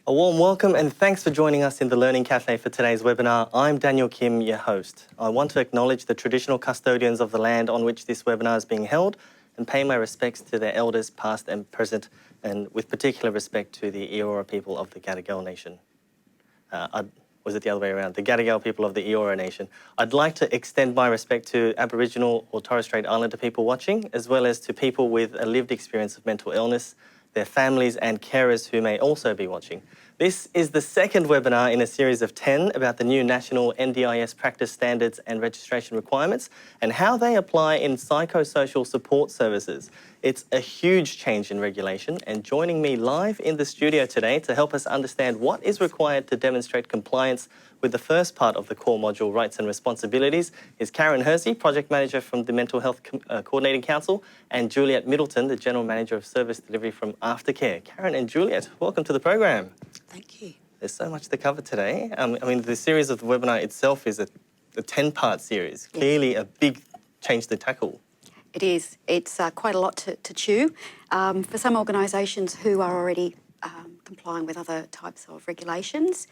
A warm welcome and thanks for joining us in the Learning Cafe for today's webinar. I'm Daniel Kim, your host. I want to acknowledge the traditional custodians of the land on which this webinar is being held and pay my respects to their elders past and present, and with particular respect to the Eora people of the Gadigal Nation. Was it the other way around? The Gadigal people of the Eora Nation. I'd like to extend my respect to Aboriginal or Torres Strait Islander people watching, as well as to people with a lived experience of mental illness, their families and carers who may also be watching. This is the second webinar in a series of 10 about the new national NDIS practice standards and registration requirements and how they apply in psychosocial support services. It's a huge change in regulation, and joining me live in the studio today to help us understand what is required to demonstrate compliance with the first part of the core module, Rights and Responsibilities, is Karen Hersey, Project Manager from the Mental Health Coordinating Council, and Juliet Middleton, the General Manager of Service Delivery from Aftercare. Karen and Juliet, welcome to the program. Thank you. There's so much to cover today. The series of the webinar itself is a 10-part series, clearly a big change to tackle. It is. It's quite a lot to chew. For some organisations who are already complying with other types of regulations,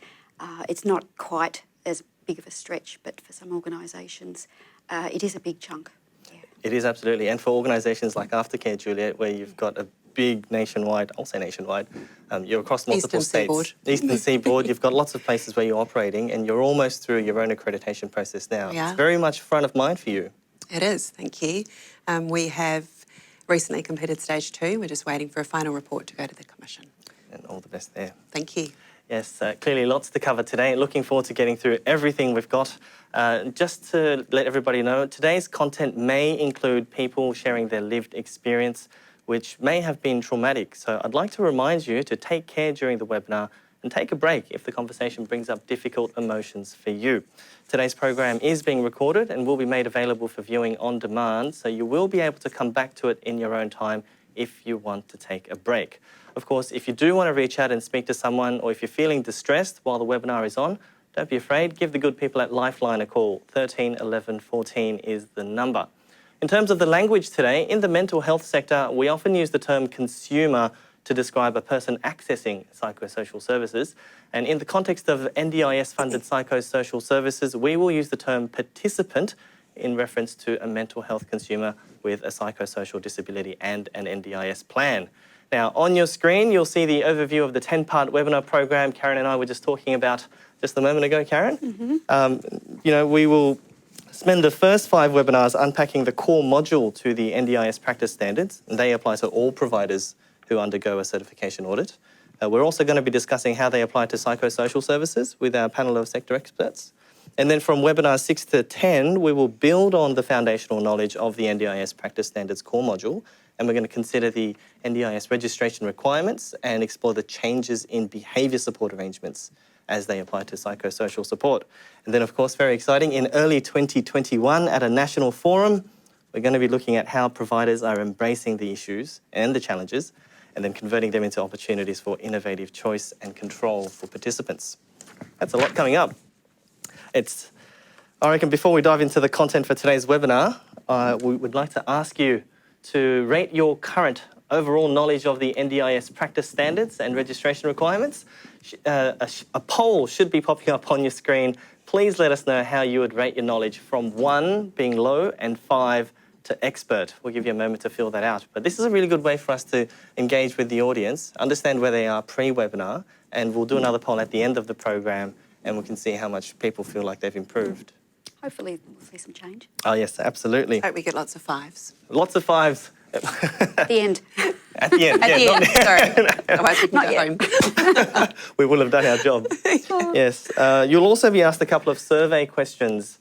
it's not quite as big of a stretch, but for some organisations, it is a big chunk. Yeah. It is, absolutely. And for organisations like Aftercare, Juliet, where you've got a big nationwide, I'll say nationwide, you're across multiple states. Seaboard. Eastern Seaboard, you've got lots of places where you're operating and you're almost through your own accreditation process now. Yeah. It's very much front of mind for you. It is, thank you. We have recently completed stage 2. We're just waiting for a final report to go to the Commission. And all the best there. Thank you. Yes, clearly lots to cover today. Looking forward to getting through everything we've got. Just to let everybody know, today's content may include people sharing their lived experience, which may have been traumatic. So I'd like to remind you to take care during the webinar and take a break if the conversation brings up difficult emotions for you. Today's program is being recorded and will be made available for viewing on demand, so you will be able to come back to it in your own time if you want to take a break. Of course, if you do want to reach out and speak to someone, or if you're feeling distressed while the webinar is on, don't be afraid. Give the good people at Lifeline a call. 13 11 14 is the number. In terms of the language today, in the mental health sector, we often use the term consumer to describe a person accessing psychosocial services. And in the context of NDIS-funded psychosocial services, we will use the term participant in reference to a mental health consumer with a psychosocial disability and an NDIS plan. Now, on your screen, you'll see the overview of the 10-part webinar program Karen and I were just talking about just a moment ago, Karen. Mm-hmm. We will spend the first 5 webinars unpacking the core module to the NDIS practice standards, and they apply to all providers who undergo a certification audit. We're also going to be discussing how they apply to psychosocial services with our panel of sector experts. And then from webinars 6 to 10, we will build on the foundational knowledge of the NDIS practice standards core module, and we're going to consider the NDIS registration requirements and explore the changes in behaviour support arrangements as they apply to psychosocial support. And then, of course, very exciting, in early 2021 at a national forum, we're going to be looking at how providers are embracing the issues and the challenges and then converting them into opportunities for innovative choice and control for participants. That's a lot coming up. I reckon before we dive into the content for today's webinar, we would like to ask you to rate your current overall knowledge of the NDIS practice standards and registration requirements. A poll should be popping up on your screen. Please let us know how you would rate your knowledge from 1 being low and 5 to expert. We'll give you a moment to fill that out. But this is a really good way for us to engage with the audience, understand where they are pre-webinar, and we'll do another poll at the end of the program and we can see how much people feel like they've improved. Hopefully we'll see some change. Oh, yes, absolutely. Hope we get lots of 5s. Lots of 5s. At the end. At the end, At yeah. the end, sorry. Otherwise we can go home. We will have done our job. Yes. You'll also be asked a couple of survey questions.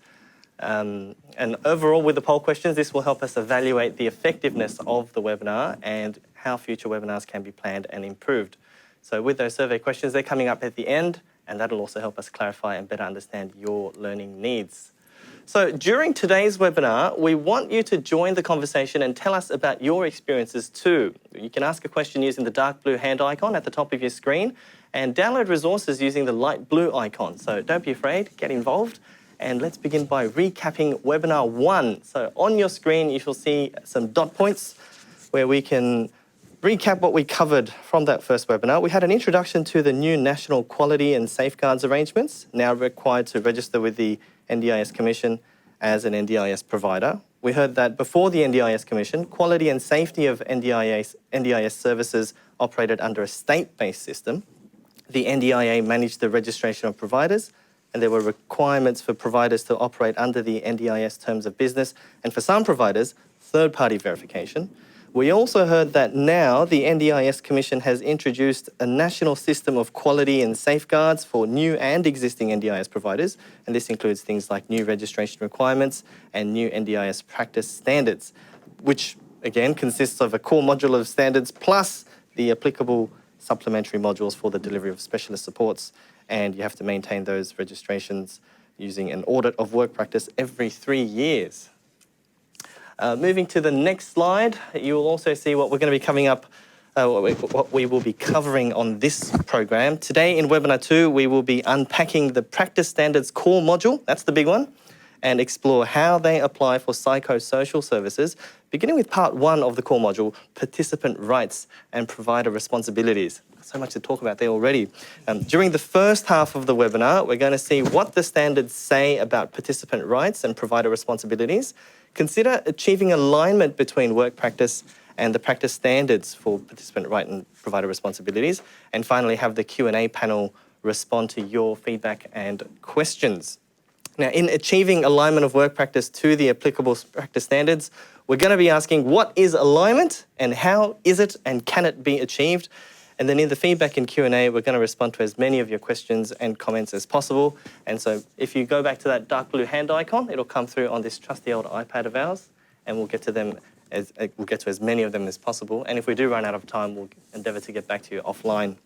And overall, with the poll questions, this will help us evaluate the effectiveness of the webinar and how future webinars can be planned and improved. So with those survey questions, they're coming up at the end, and that'll also help us clarify and better understand your learning needs. So during today's webinar, we want you to join the conversation and tell us about your experiences too. You can ask a question using the dark blue hand icon at the top of your screen and download resources using the light blue icon. So don't be afraid, get involved. And let's begin by recapping webinar 1. So on your screen, you shall see some dot points where we can recap what we covered from that first webinar, we had an introduction to the new National Quality and Safeguards Arrangements, now required to register with the NDIS Commission as an NDIS provider. We heard that before the NDIS Commission, quality and safety of NDIS services operated under a state-based system. The NDIA managed the registration of providers, and there were requirements for providers to operate under the NDIS terms of business, and for some providers, third-party verification. We also heard that now the NDIS Commission has introduced a national system of quality and safeguards for new and existing NDIS providers, and this includes things like new registration requirements and new NDIS practice standards, which again consists of a core module of standards plus the applicable supplementary modules for the delivery of specialist supports, and you have to maintain those registrations using an audit of work practice every 3 years. Moving to the next slide, you will also see what we're going to be coming up, what we will be covering on this program. Today in webinar 2, we will be unpacking the practice standards core module, that's the big one, and explore how they apply for psychosocial services, beginning with part 1 of the core module, participant rights and provider responsibilities. So much to talk about there already. During the first half of the webinar, we're going to see what the standards say about participant rights and provider responsibilities, consider achieving alignment between work practice and the practice standards for participant right and provider responsibilities, and finally have the Q&A panel respond to your feedback and questions. Now, in achieving alignment of work practice to the applicable practice standards, we're going to be asking what is alignment and how is it and can it be achieved? And then in the feedback and Q&A, we're going to respond to as many of your questions and comments as possible. And so if you go back to that dark blue hand icon, it'll come through on this trusty old iPad of ours, and we'll get to as many of them as possible. And if we do run out of time, we'll endeavour to get back to you offline.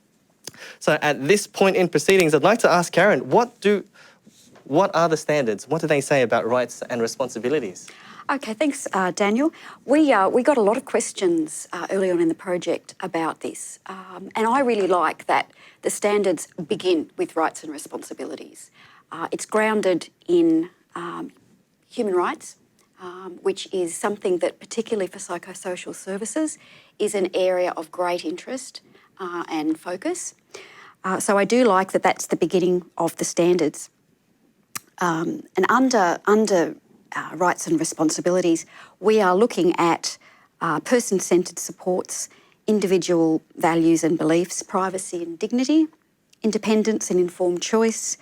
So at this point in proceedings, I'd like to ask Karen, what are the standards? What do they say about rights and responsibilities? Okay, thanks, Daniel. We got a lot of questions early on in the project about this, and I really like that the standards begin with rights and responsibilities. It's grounded in human rights, which is something that, particularly for psychosocial services, is an area of great interest and focus. So I do like that that's the beginning of the standards. And under rights and responsibilities, we are looking at person-centred supports, individual values and beliefs, privacy and dignity, independence and informed choice,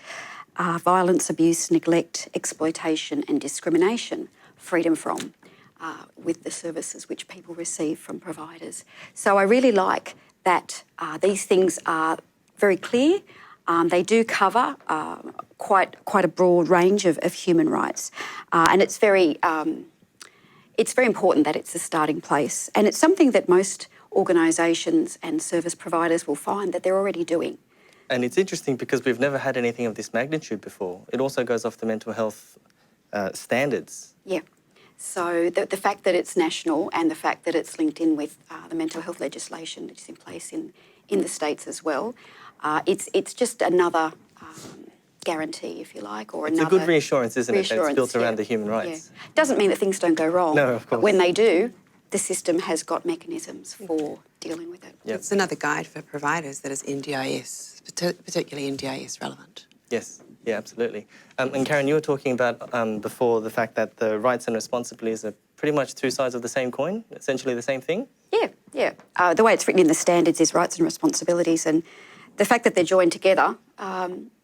violence, abuse, neglect, exploitation and discrimination, freedom from, with the services which people receive from providers. So I really like that these things are very clear. They do cover quite a broad range of human rights, and it's very important that it's a starting place, and it's something that most organisations and service providers will find that they're already doing. And it's interesting because we've never had anything of this magnitude before. It also goes off the mental health standards. Yeah. So the fact that it's national and the fact that it's linked in with the mental health legislation that is in place in the States as well, it's just another guarantee, if you like, or another... It's a good reassurance, isn't it? That it's built around the human rights. Yeah. Doesn't mean that things don't go wrong. No, of course. But when they do, the system has got mechanisms for dealing with it. Yep. It's another guide for providers that is NDIS, particularly NDIS relevant. Yes, yeah, absolutely. And Karen, you were talking about before the fact that the rights and responsibilities are pretty much two sides of the same coin, essentially the same thing? Yeah. The way it's written in the standards is rights and responsibilities, and the fact that they're joined together,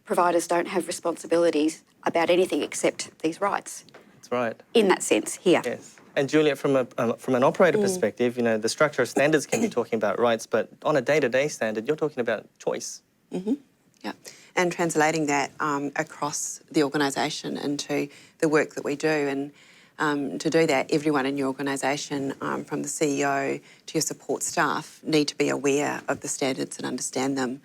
providers don't have responsibilities about anything except these rights. That's right. In that sense, here. Yes. And Juliet, from an operator perspective, you know, the structure of standards can be talking about rights, but on a day-to-day standard, you're talking about choice. Mm-hmm. Yeah, and translating that across the organisation into the work that we do. And to do that, everyone in your organisation, from the CEO to your support staff, need to be aware of the standards and understand them.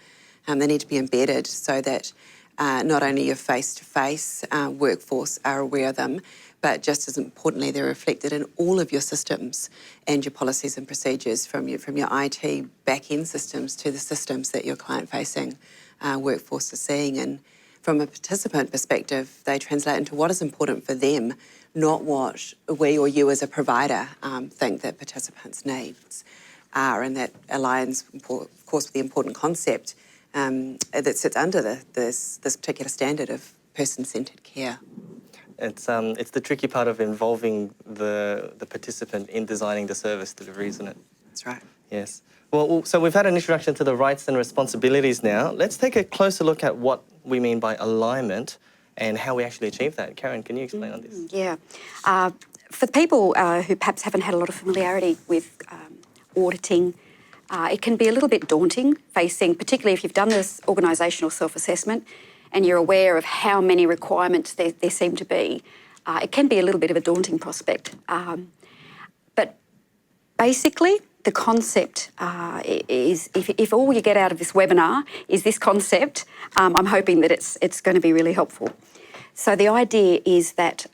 They need to be embedded so that not only your face-to-face workforce are aware of them, but just as importantly, they're reflected in all of your systems and your policies and procedures, from your IT back-end systems to the systems that your client-facing workforce is seeing. And from a participant perspective, they translate into what is important for them, not what we or you as a provider think that participants need. are, and that aligns, of course, with the important concept that sits under this particular standard of person-centred care. It's the tricky part of involving the participant in designing the service delivery, isn't it? That's right. Yes. Well, so we've had an introduction to the rights and responsibilities now. Let's take a closer look at what we mean by alignment and how we actually achieve that. Karen, can you explain on this? Yeah. For people who perhaps haven't had a lot of familiarity with auditing, it can be a little bit daunting facing, particularly if you've done this organisational self-assessment and you're aware of how many requirements there seem to be. It can be a little bit of a daunting prospect. But basically, the concept is, if all you get out of this webinar is this concept, I'm hoping that it's going to be really helpful. So the idea is that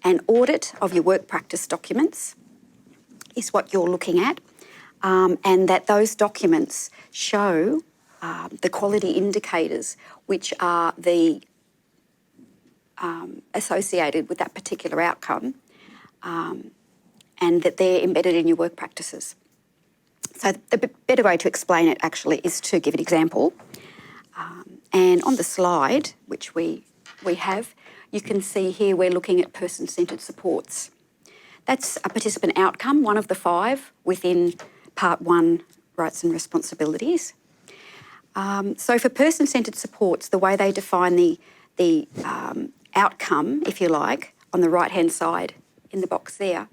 an audit of your work practice documents is what you're looking at, and that those documents show the quality indicators which are the associated with that particular outcome, and that they're embedded in your work practices. So the better way to explain it actually is to give an example. And on the slide, which we have, you can see here we're looking at person-centred supports. That's a participant outcome, one of the 5 within Part 1, Rights and Responsibilities. So for person-centred supports, the way they define the outcome, if you like, on the right-hand side in the box there,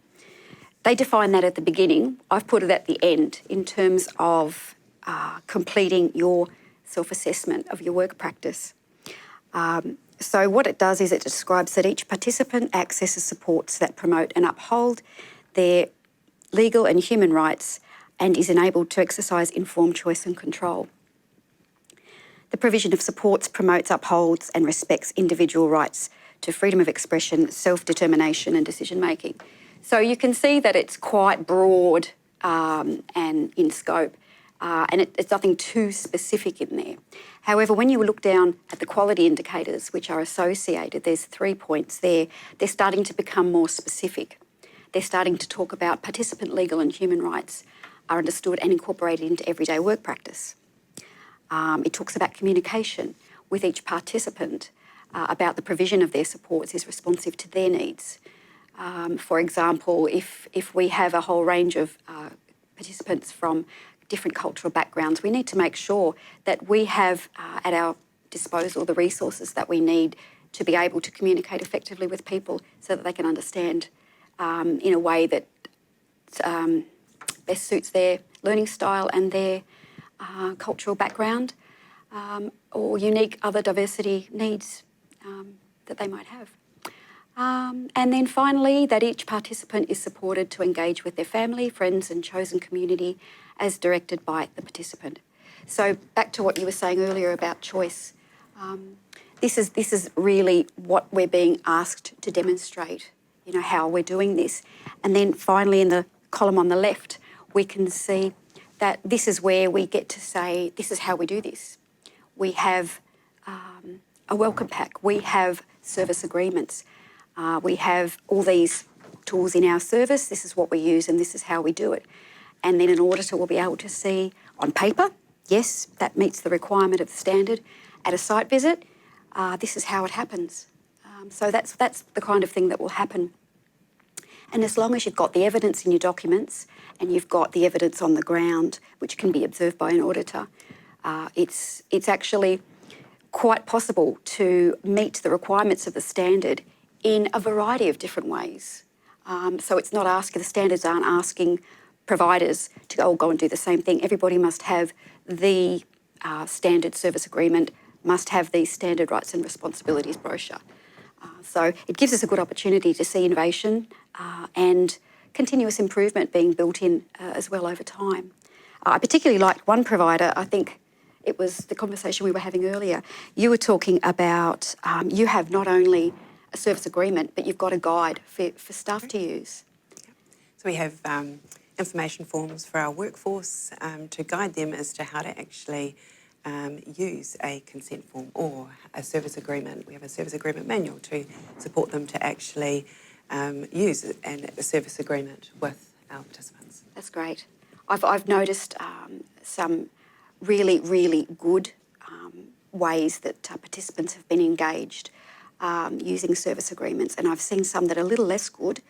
they define that at the beginning. I've put it at the end in terms of completing your self-assessment of your work practice. So what it does is it describes that each participant accesses supports that promote and uphold their legal and human rights and is enabled to exercise informed choice and control. The provision of supports promotes, upholds and respects individual rights to freedom of expression, self-determination and decision-making. So you can see that it's quite broad and in scope, and it's nothing too specific in there. However, when you look down at the quality indicators which are associated, there's 3 points there. They're starting to become more specific. They're starting to talk about participant legal and human rights are understood and incorporated into everyday work practice. It talks about communication with each participant about the provision of their supports is responsive to their needs. For example, if we have a whole range of participants from different cultural backgrounds, we need to make sure that we have at our disposal the resources that we need to be able to communicate effectively with people so that they can understand in a way that best suits their learning style and their cultural background or unique other diversity needs that they might have. And then finally, that each participant is supported to engage with their family, friends and chosen community as directed by the participant. So back to what you were saying earlier about choice. This is really what we're being asked to demonstrate, you know, how we're doing this. And then finally in the column on the left, we can see that this is where we get to say, this is how we do this. We have a welcome pack. We have service agreements. We have all these tools in our service. This is what we use and this is how we do it. And then an auditor will be able to see on paper, yes, that meets the requirement of the standard. At a site visit, this is how it happens. So that's the kind of thing that will happen. And as long as you've got the evidence in your documents and you've got the evidence on the ground, which can be observed by an auditor, it's actually quite possible to meet the requirements of the standard in a variety of different ways. So it's not asking, the standards aren't asking providers to all go and do the same thing. Everybody must have the standard service agreement, must have the standard rights and responsibilities brochure. So it gives us a good opportunity to see innovation and continuous improvement being built in as well over time. I particularly liked one provider, I think it was the conversation we were having earlier. You were talking about you have not only a service agreement, but you've got a guide for staff to use. So we have information forms for our workforce to guide them as to how to actually use a consent form or a service agreement. We have a service agreement manual to support them to actually use a service agreement with our participants. That's great. I've noticed some really, really good ways that participants have been engaged using service agreements, and I've seen some that are a little less good,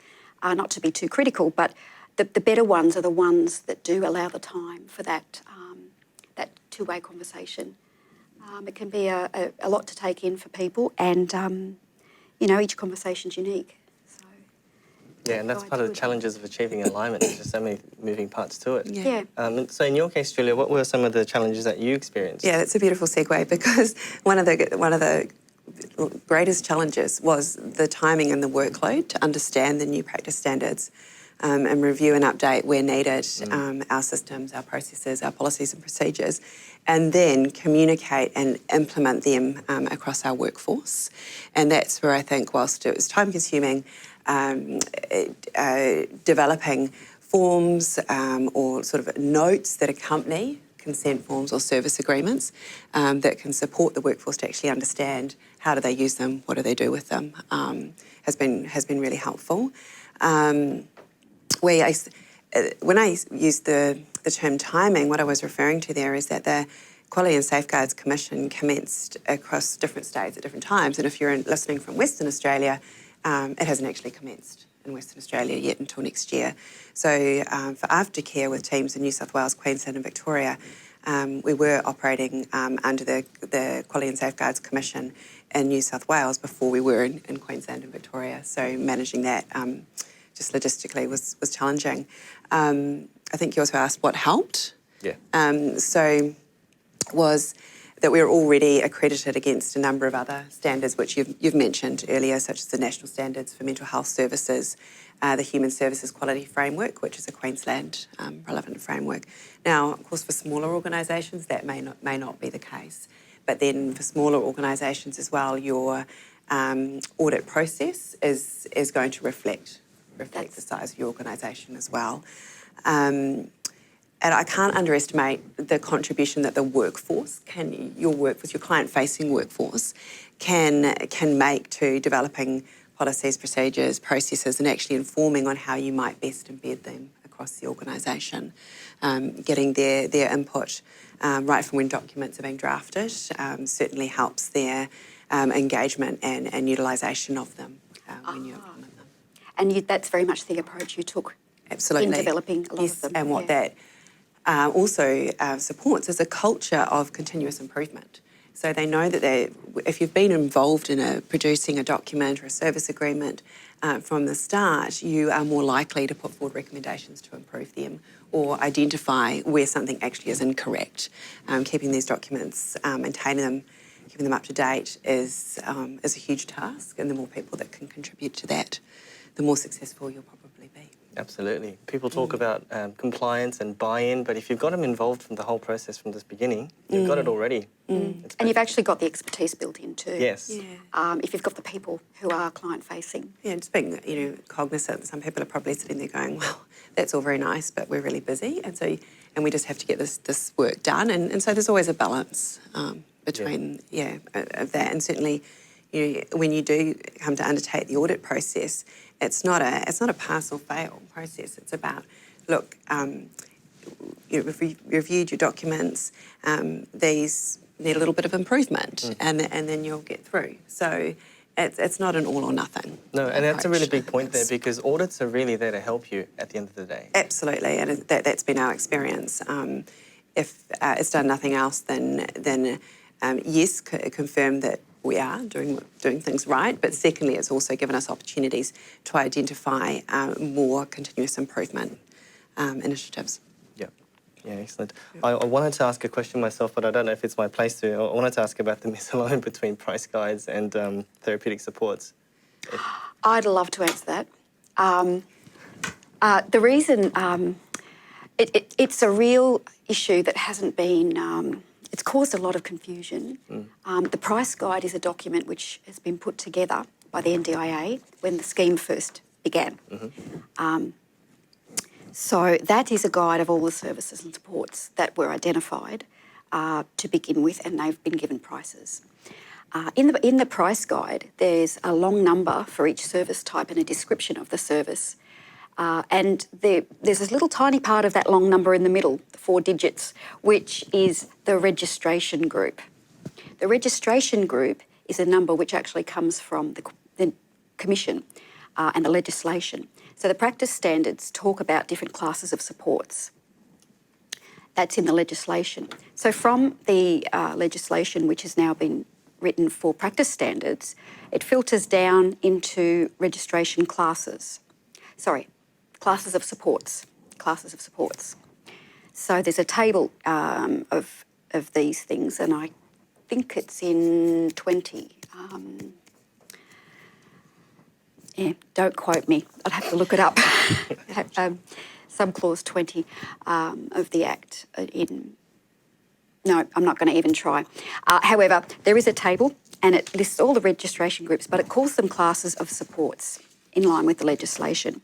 not to be too critical, but the better ones are the ones that do allow the time for that two-way conversation. It can be a lot to take in for people, and each conversation's unique. So yeah, and that's part of the challenges of achieving alignment. There's just so many moving parts to it. Yeah. So in your case, Julia, what were some of the challenges that you experienced? Yeah, that's a beautiful segue, because one of the greatest challenges was the timing and the workload to understand the new practice standards and review and update where needed our systems, our processes, our policies and procedures, and then communicate and implement them across our workforce. And that's where I think, whilst it was time-consuming, developing forms or sort of notes that accompany consent forms or service agreements that can support the workforce to actually understand how do they use them, what do they do with them, has been really helpful. When I used the term timing, what I was referring to there is that the Quality and Safeguards Commission commenced across different states at different times, and if you're listening from Western Australia, it hasn't actually commenced in Western Australia yet until next year. So for Aftercare, with teams in New South Wales, Queensland and Victoria, we were operating under the Quality and Safeguards Commission in New South Wales before we were in Queensland and Victoria. So managing that just logistically was challenging. I think you also asked what helped. Yeah. So was that we were already accredited against a number of other standards, which you've mentioned earlier, such as the National Standards for Mental Health Services, the Human Services Quality Framework, which is a Queensland relevant framework. Now, of course, for smaller organisations, that may not be the case. But then for smaller organisations as well, your audit process is going to reflect the size of your organisation as well. And I can't underestimate the contribution that the workforce your client-facing workforce can make to developing policies, procedures, processes, and actually informing on how you might best embed them across the organisation. Getting their input right from when documents are being drafted certainly helps their engagement and utilisation of them when you implement them. And that's very much the approach you took. Absolutely. In developing a lot of them. And what that also supports is a culture of continuous improvement. So they know that if you've been involved in producing a document or a service agreement from the start, you are more likely to put forward recommendations to improve them or identify where something actually is incorrect. Keeping these documents, maintaining them, keeping them up to date is a huge task, and the more people that can contribute to that, the more successful you'll probably be. Absolutely. People talk about compliance and buy-in, but if you've got them involved from the whole process from this beginning, you've got it already. And you've actually got the expertise built in too. Yes. Yeah. If you've got the people who are client-facing. Yeah, just being cognizant. Some people are probably sitting there going, well, that's all very nice, but we're really busy, and we just have to get this work done. And so there's always a balance between of that. And certainly, when you do come to undertake the audit process, it's not a pass or fail process. It's about, look, if we reviewed your documents, these need a little bit of improvement, and then you'll get through. So it's not an all or nothing. No, and approach. that's a really big point there, because audits are really there to help you at the end of the day. Absolutely, and that's been our experience. If it's done nothing else than yes, confirm that we are doing things right, but secondly, it's also given us opportunities to identify more continuous improvement initiatives. Yeah, excellent. I wanted to ask a question myself, but I don't know if it's my place to. I wanted to ask about the misalignment between price guides and therapeutic supports. I'd love to answer that. The reason it's a real issue that hasn't been. It's caused a lot of confusion. The price guide is a document which has been put together by the NDIA when the scheme first began. So that is a guide of all the services and supports that were identified to begin with, and they've been given prices. In the price guide, there's a long number for each service type and a description of the service. And there's this little tiny part of that long number in the middle, the 4 digits, which is the registration group. The registration group is a number which actually comes from the Commission and the legislation. So the practice standards talk about different classes of supports. That's in the legislation. So from the legislation, which has now been written for practice standards, it filters down into registration classes. Sorry, classes of supports. Classes of supports. So there's a table of these things, and I think it's in 20. Yeah, don't quote me. I'd have to look it up. Subclause 20 of the Act No, I'm not going to even try. However, there is a table and it lists all the registration groups, but it calls them classes of supports in line with the legislation.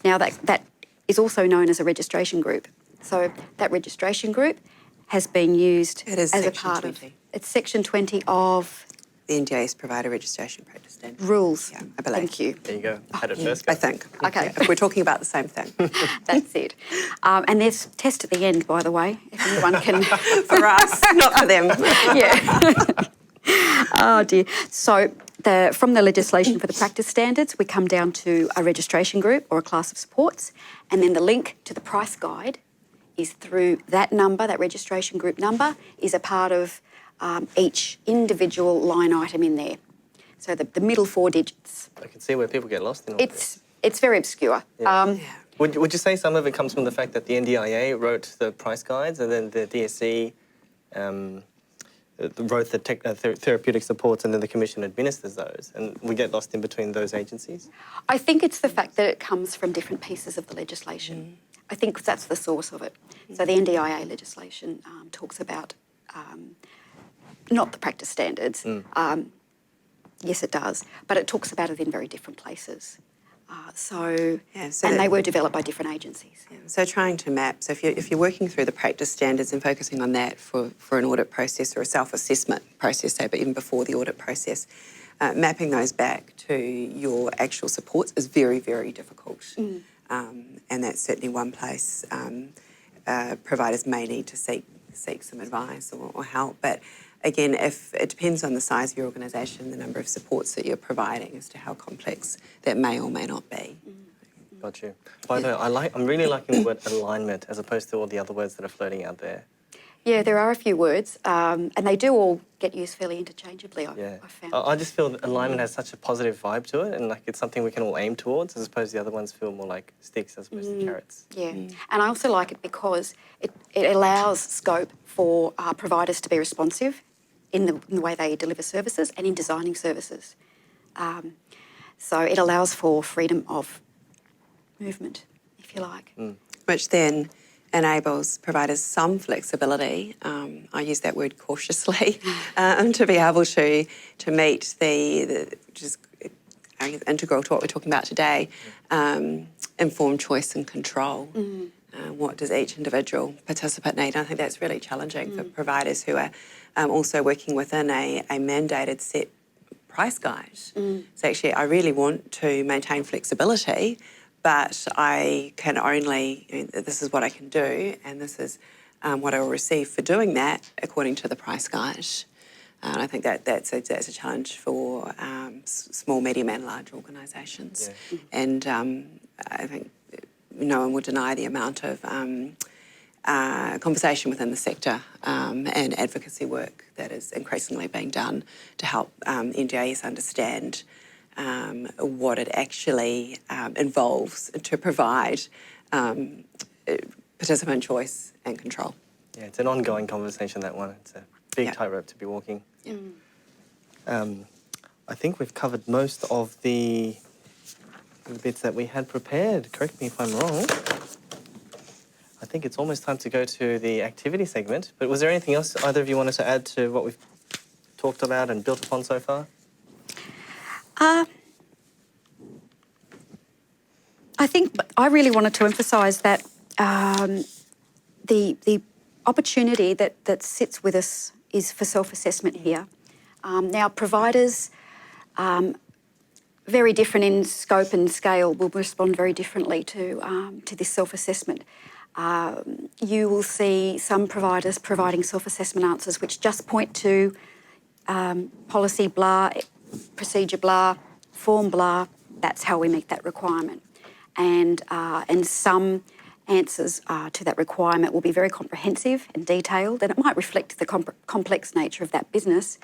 Now, that is also known as a registration group. So that registration group has been used as a part 20. of... It's Section 20 of... The NDIS Provider Registration Practice Standard. Rules. Yeah, I believe. Thank you. There you go. Had it first go. I think. Okay. If we're talking about the same thing. That's it. And there's a test at the end, by the way, if anyone can... For us, not for them. Yeah. Oh, dear. So from the legislation for the practice standards, we come down to a registration group or a class of supports, and then the link to the price guide is through that number, that registration group number, is a part of each individual line item in there. So the middle 4 digits. I can see where people get lost in all this. It's very obscure. Yeah. Would you say some of it comes from the fact that the NDIA wrote the price guides and then the DSE wrote the therapeutic supports and then the Commission administers those, and we get lost in between those agencies? I think it's the fact that it comes from different pieces of the legislation. I think that's the source of it. So the NDIA legislation talks about not the practice standards. Yes, it does, but it talks about it in very different places. And they were developed by different agencies. Yeah, so trying to map, so if you're working through the practice standards and focusing on that for an audit process or a self-assessment process, say, but even before the audit process, mapping those back to your actual supports is very, very difficult. And that's certainly one place providers may need to seek some advice or help. But again, if it depends on the size of your organisation, the number of supports that you're providing as to how complex that may or may not be. Got you. By the way, I'm really liking the word alignment as opposed to all the other words that are floating out there. Yeah, there are a few words, and they do all get used fairly interchangeably, I've found. I just feel that alignment has such a positive vibe to it, and like it's something we can all aim towards, as opposed to the other ones feel more like sticks as opposed to carrots. Yeah, and I also like it because it allows scope for providers to be responsive in the way they deliver services and in designing services. So it allows for freedom of movement, if you like. Which then enables providers some flexibility, I use that word cautiously, to be able to meet which is integral to what we're talking about today, informed choice and control. What does each individual participant need? And I think that's really challenging for providers who are also working within a mandated set price guide. So actually, I really want to maintain flexibility, but I can only, this is what I can do, and this is what I will receive for doing that according to the price guide. And I think that's a challenge for small, medium and large organisations. Yeah. And I think no one would deny the amount of conversation within the sector and advocacy work that is increasingly being done to help NDIS understand what it actually involves to provide participant choice and control. Yeah, it's an ongoing conversation, that one. It's a big tightrope to be walking. I think we've covered most of the bits that we had prepared. Correct me if I'm wrong. I think it's almost time to go to the activity segment. But was there anything else either of you wanted to add to what we've talked about and built upon so far? I think I really wanted to emphasise that the opportunity that sits with us is for self-assessment here. Now, providers very different in scope and scale, will respond very differently to this self-assessment. You will see some providers providing self-assessment answers which just point to policy blah, procedure blah, form blah, that's how we meet that requirement. And some answers to that requirement will be very comprehensive and detailed, and it might reflect the complex nature of that business.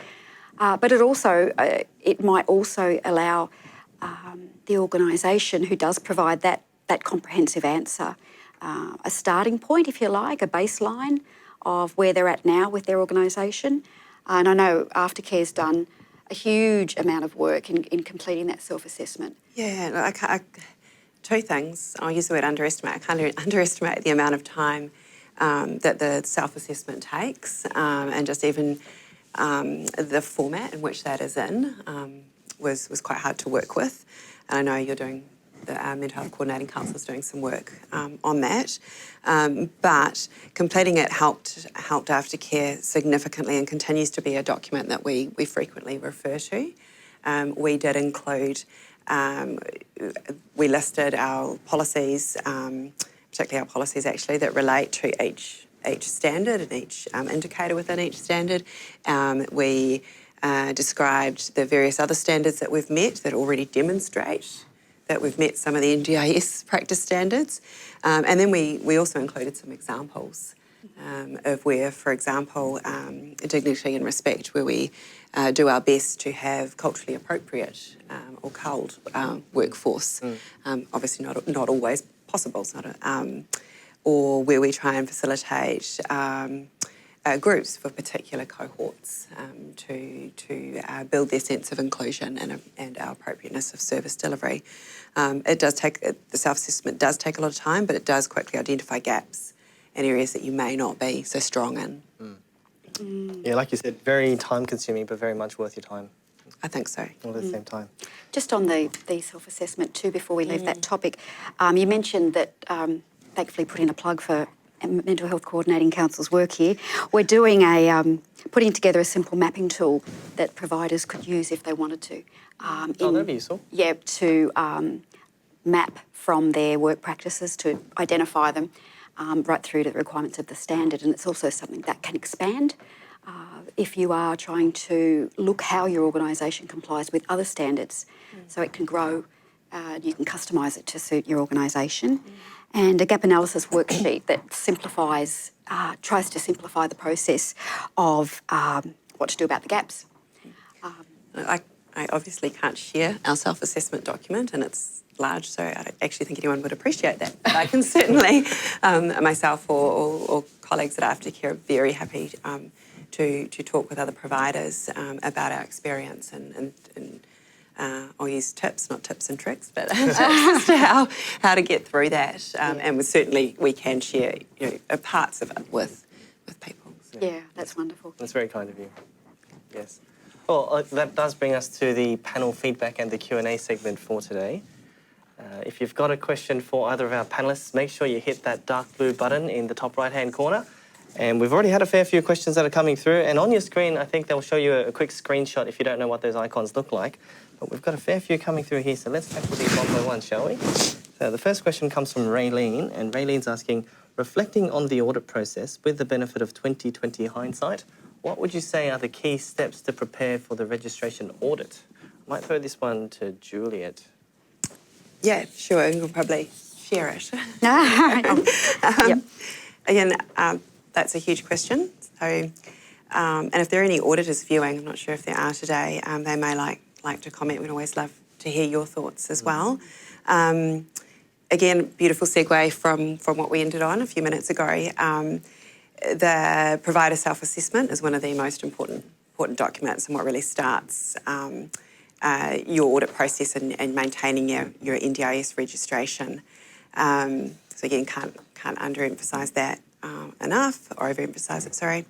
But it might also allow the organisation who does provide that comprehensive answer a starting point, if you like, a baseline of where they're at now with their organisation. And I know Aftercare's done a huge amount of work in completing that self-assessment. Yeah, two things. I'll use the word underestimate. I can't underestimate the amount of time that the self-assessment takes, and just even the format in which that is in was quite hard to work with. And I know you're doing, the Mental Health Coordinating Council is doing some work on that. But completing it helped Aftercare significantly, and continues to be a document that we frequently refer to. We did include, we listed our policies, particularly our policies actually that relate to each standard and each indicator within each standard. We described the various other standards that we've met that already demonstrate that we've met some of the NDIS practice standards. And then we also included some examples of where, for example, dignity and respect, where we do our best to have culturally appropriate or culled workforce. Obviously not always possible, it's not or where we try and facilitate groups for particular cohorts to build their sense of inclusion and our appropriateness of service delivery. The self-assessment does take a lot of time, but it does quickly identify gaps in areas that you may not be so strong in. Yeah, like you said, very time-consuming, but very much worth your time. I think so. All at the same time. Just on the self-assessment too, before we leave that topic, you mentioned that, thankfully put in a plug for Mental Health Coordinating Council's work here. We're doing putting together a simple mapping tool that providers could use if they wanted to. That'd be useful. Yeah, to map from their work practices to identify them right through to the requirements of the standard. And it's also something that can expand if you are trying to look how your organisation complies with other standards. So it can grow, you can customise it to suit your organisation. And a gap analysis worksheet that simplifies, tries to simplify the process of what to do about the gaps. I obviously can't share our self-assessment document, and it's large, so I don't actually think anyone would appreciate that. But I can certainly, myself or colleagues at Aftercare are very happy to talk with other providers about our experience and I'll use tips, not tips and tricks, but tips as to how to get through that. And we can share parts of it with people. So. Yeah, that's wonderful. That's very kind of you. Yes. Well, that does bring us to the panel feedback and the Q&A segment for today. If you've got a question for either of our panellists, make sure you hit that dark blue button in the top right-hand corner. And we've already had a fair few questions that are coming through. And on your screen, I think they'll show you a quick screenshot if you don't know what those icons look like. But we've got a fair few coming through here, so let's tackle these one by one, shall we? So the first question comes from Raylene, and Raylene's asking, reflecting on the audit process with the benefit of 2020 hindsight, what would you say are the key steps to prepare for the registration audit? I might throw this one to Juliet. Yeah, sure, you'll probably share it. Yep. Again, that's a huge question. So, and if there are any auditors viewing, I'm not sure if there are today, they may like to comment. We'd always love to hear your thoughts as well. Again, beautiful segue from what we ended on a few minutes ago. The provider self-assessment is one of the most important documents and what really starts your audit process and maintaining your NDIS registration. So again, can't underemphasise that enough, or overemphasise it, sorry.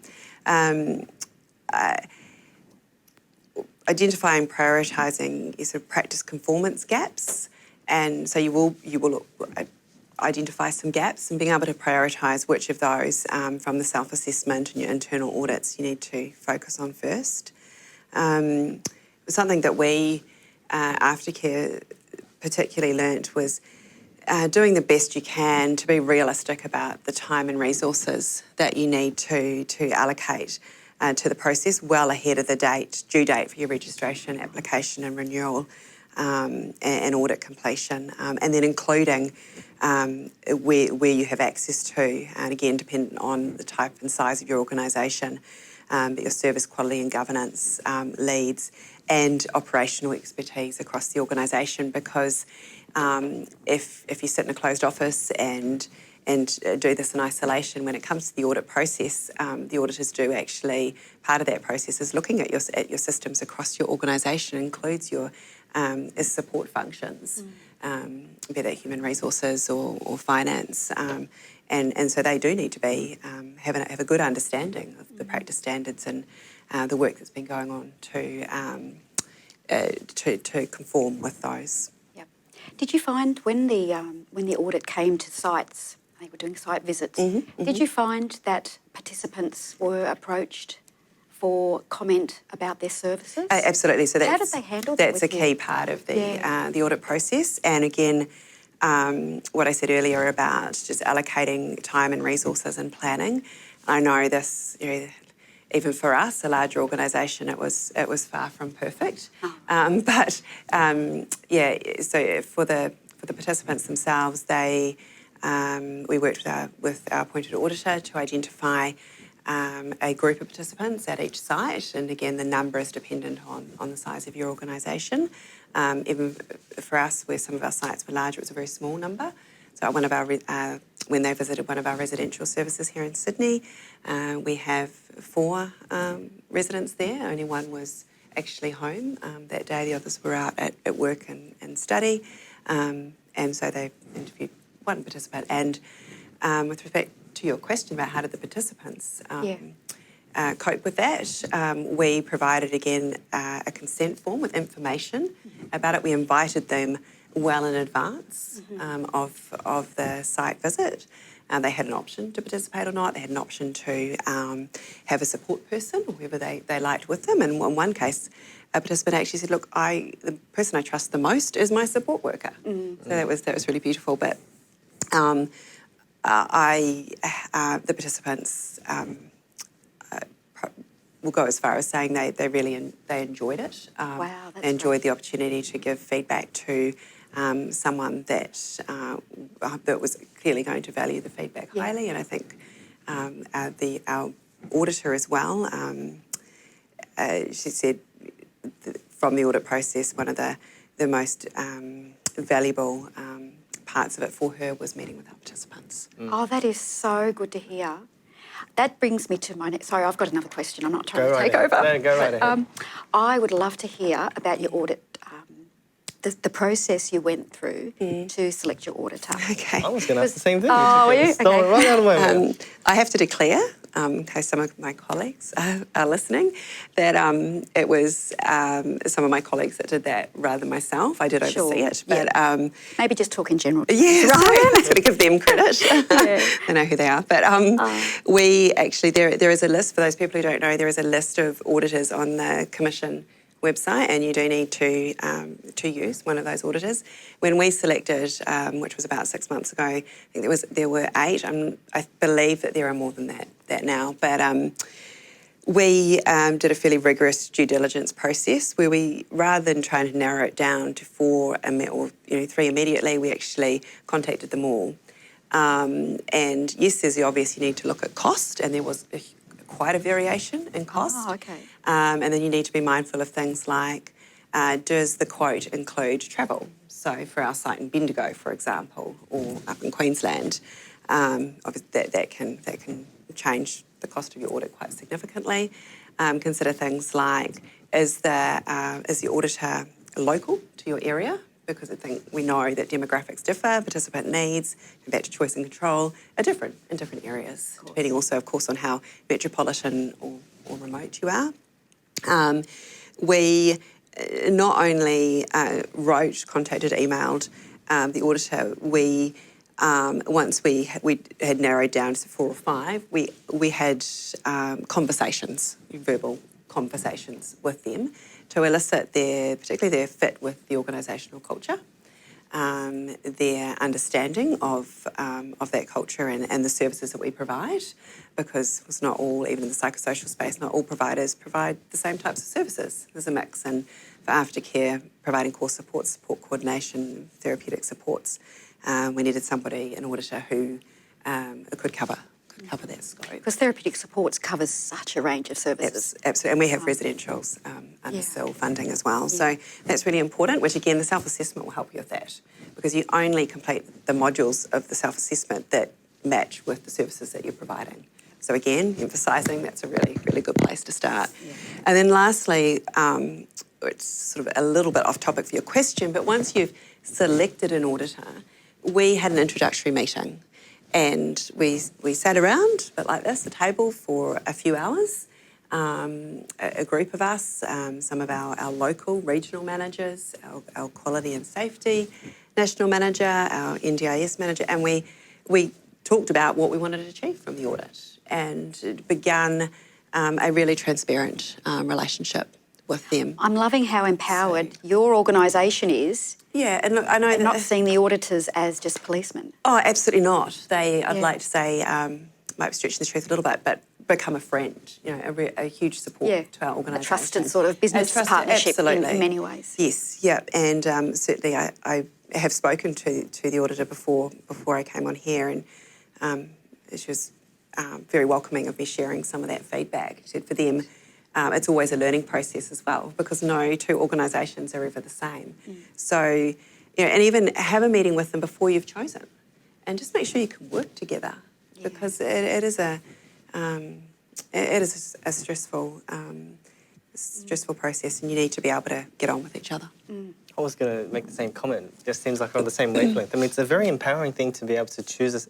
Identifying and prioritising your sort of practice conformance gaps, and so you will identify some gaps and being able to prioritise which of those from the self-assessment and your internal audits you need to focus on first. Something that we Aftercare particularly learnt was doing the best you can to be realistic about the time and resources that you need to allocate to the process well ahead of the due date for your registration, application and renewal and audit completion, and then including where you have access to, and again dependent on the type and size of your organisation, but your service quality and governance leads and operational expertise across the organisation, because if you sit in a closed office and do this in isolation, when it comes to the audit process, the auditors do actually, part of that process is looking at your systems across your organisation, includes your support functions, be that human resources or finance, and so they do need to be have a good understanding of the practice standards and the work that's been going on to conform with those. Yep. Did you find when the audit came to sites, they were doing site visits, did you find that participants were approached for comment about their services? Absolutely. So how did they handle that? That's a key part of the audit process. And again, what I said earlier about just allocating time and resources and planning. I know this, even for us, a larger organisation, it was far from perfect. But so for the participants themselves, we worked with our appointed auditor to identify a group of participants at each site, and again the number is dependent on the size of your organisation. Even for us, where some of our sites were larger, it was a very small number. So one of our when they visited one of our residential services here in Sydney, we have 4 residents there. Only one was actually home that day. The others were out at work and study, and so they interviewed one participant. And with respect to your question about how did the participants cope with that, we provided again a consent form with information about it. We invited them well in advance of the site visit. They had an option to participate or not. They had an option to have a support person or whoever they liked with them. And in one case, a participant actually said, "Look, the person I trust the most is my support worker." So that was really beautiful. But the participants will go as far as saying they really enjoyed it. Wow, that's enjoyed great. the opportunity to give feedback to someone that was clearly going to value the feedback highly. And I think our auditor as well, she said from the audit process, one of the most valuable parts of it for her was meeting with our participants. Oh, that is so good to hear. That brings me to my next... Sorry, I've got another question. I'm not trying to take over. No, go right ahead. I would love to hear about your audit, the process you went through to select your auditor. Okay. I was going to ask the same thing. Oh, You stole it right out of my mouth. I have to declare, in case some of my colleagues are listening, that it was some of my colleagues that did that rather than myself. I did oversee it, but maybe just talk in general. yes, right. Sort of give them credit. I know who they are, but we actually there is a list for those people who don't know. There is a list of auditors on the Commission website, and you do need to use one of those auditors. When we selected, which was about 6 months ago, I think there were 8. I believe that there are more than that now, but we did a fairly rigorous due diligence process where we, rather than trying to narrow it down to 4 or 3 immediately, we actually contacted them all. And yes, there's the obvious, you need to look at cost, and there was quite a variation in cost. Oh, okay. And then you need to be mindful of things like, does the quote include travel? So for our site in Bendigo, for example, or up in Queensland, obviously that can change the cost of your audit quite significantly. Consider things like, is the auditor local to your area? Because I think we know that demographics differ, participant needs, and back to choice and control are different in different areas, depending also, of course, on how metropolitan or remote you are. We not only contacted, emailed the auditor, we once we had narrowed down to 4 or 5, we had conversations, verbal conversations with them to elicit particularly their fit with the organisational culture, their understanding of that culture and the services that we provide, because it's not all, even in the psychosocial space, not all providers provide the same types of services. There's a mix, and for Aftercare, providing core support coordination, therapeutic supports, we needed somebody, an auditor, who could cover that scope. Because therapeutic supports covers such a range of services. Absolutely, and we have residentials under SIL funding as well. So that's really important, which again, the self-assessment will help you with that, because you only complete the modules of the self-assessment that match with the services that you're providing. So again, emphasising that's a really, really good place to start. Yeah. And then lastly, it's sort of a little bit off topic for your question, but once you've selected an auditor, we had an introductory meeting. And we sat around, a bit like this, a table for a few hours, a group of us, some of our local regional managers, our quality and safety national manager, our NDIS manager, and we talked about what we wanted to achieve from the audit, and it began a really transparent relationship with them. I'm loving how empowered your organisation is. Yeah, and look, I know and not seeing the auditors as just policemen. Oh, absolutely not. I'd like to say, might be stretching the truth a little bit, but become a friend, a huge support to our organisation. A trusted sort of business partnership in many ways. Yes, yeah, and certainly I have spoken to the auditor before I came on here, and she was very welcoming of me sharing some of that feedback. She said for them, it's always a learning process as well, because no two organisations are ever the same. So, and even have a meeting with them before you've chosen, and just make sure you can work together, because it is a stressful process, and you need to be able to get on with each other. I was going to make the same comment. It just seems like we're on the same wavelength. I mean, it's a very empowering thing to be able to choose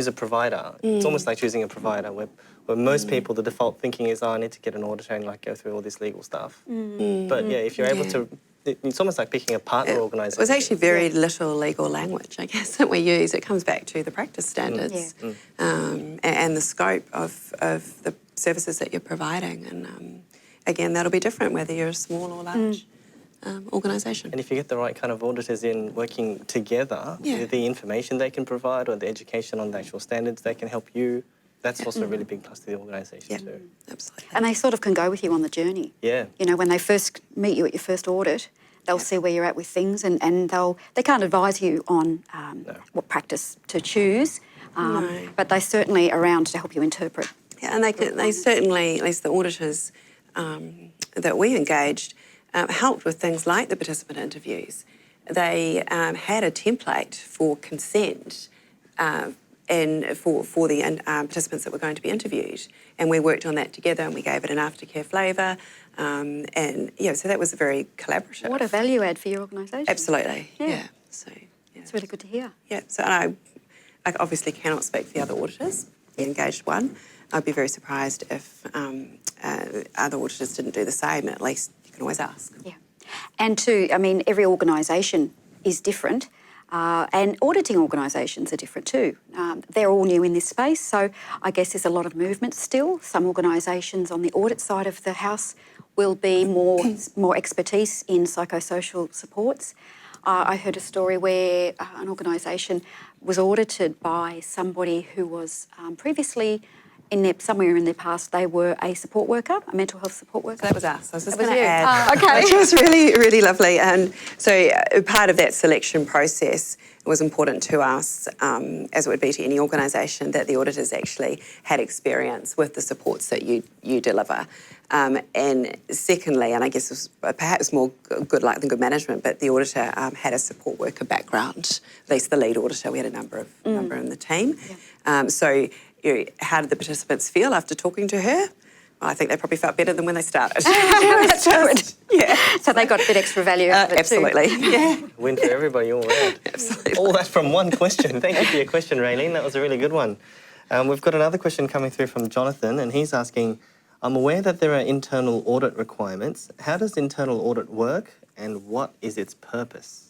a provider. It's almost like choosing a provider where most people, the default thinking is, I need to get an auditor and go through all this legal stuff. But if you're able to, it's almost like picking a partner organisation. It was actually very little legal language, I guess, that we use. It comes back to the practice standards and the scope of the services that you're providing. And again, that'll be different whether you're a small or large organisation. And if you get the right kind of auditors in working together, the information they can provide or the education on the actual standards they can help you, that's also a really big plus to the organisation too. Absolutely. And they sort of can go with you on the journey. Yeah. When they first meet you at your first audit, they'll see where you're at with things, and they can't advise you on what practice to choose, but they're certainly around to help you interpret. Yeah, and they certainly, at least the auditors that we engaged, helped with things like the participant interviews. They had a template for consent and for the participants that were going to be interviewed, and we worked on that together, and we gave it an aftercare flavour, and so that was very collaborative. What a value add for your organisation. Absolutely, yeah. So it's really good to hear. Yeah, so I obviously cannot speak for the other auditors. We engaged one. I'd be very surprised if other auditors didn't do the same, and at least you can always ask. Yeah. And too, every organisation is different, and auditing organisations are different too. They're all new in this space, so I guess there's a lot of movement still. Some organisations on the audit side of the house will be more expertise in psychosocial supports. I heard a story where an organisation was audited by somebody who was previously somewhere in their past, they were a support worker, a mental health support worker. That was us. I was just going to add. Okay. Which was really, really lovely. And so part of that selection process, it was important to us, as it would be to any organisation, that the auditors actually had experience with the supports that you deliver. And secondly, and I guess it was perhaps more good luck than good management, but the auditor had a support worker background, at least the lead auditor. We had a number in the team. Yeah. So how did the participants feel after talking to her? Well, I think they probably felt better than when they started. That's good. Yeah. So they got a bit extra value out of it absolutely. too. Yeah. Win for everybody all around. Absolutely. All that from one question. Thank you for your question, Raylene. That was a really good one. We've got another question coming through from Jonathan, and he's asking, I'm aware that there are internal audit requirements. How does internal audit work, and what is its purpose?